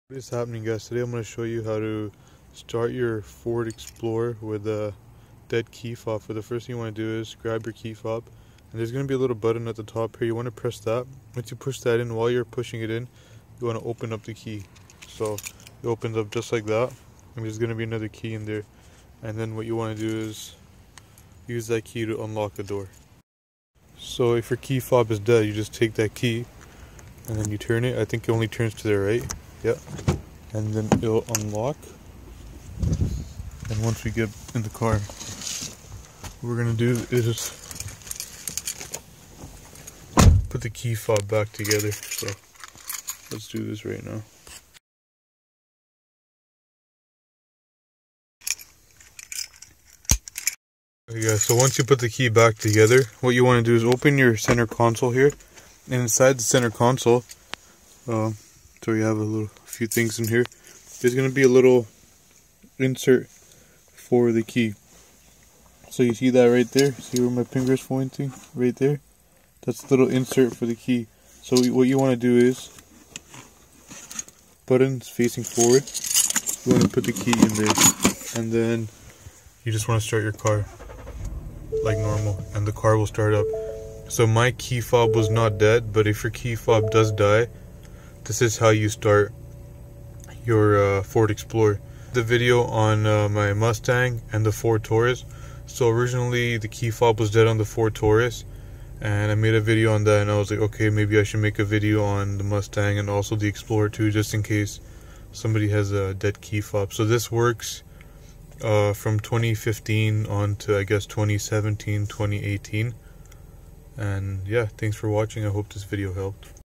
What is happening, guys? Today I'm going to show you how to start your Ford Explorer with a dead key fob. For the first thing you want to do is grab your key fob, and there's going to be a little button at the top here. You want to press that. Once you push that in, while you're pushing it in, you want to open up the key. So it opens up just like that, and there's going to be another key in there. And then what you want to do is use that key to unlock the door. So if your key fob is dead, you just take that key and then you turn it. I think it only turns to the right. Yeah, and then it'll unlock. And once we get in the car, what we're gonna do is put the key fob back together. So let's do this right now. Okay guys, so once you put the key back together, what you want to do is open your center console here, and inside the center console, so you have a few things in here. There's going to be a little insert for the key. So you see that right there? See where my finger is pointing? Right there? That's the little insert for the key. So what you want to do is, buttons facing forward, you want to put the key in there. And then you just want to start your car like normal, and the car will start up. So my key fob was not dead, but if your key fob does die, this is how you start your Ford Explorer. The video on my Mustang and the Ford Taurus. So originally the key fob was dead on the Ford Taurus, and I made a video on that, and I was like, okay, maybe I should make a video on the Mustang and also the Explorer too, just in case somebody has a dead key fob. So this works from 2015 on to, I guess, 2017, 2018. And yeah, thanks for watching. I hope this video helped.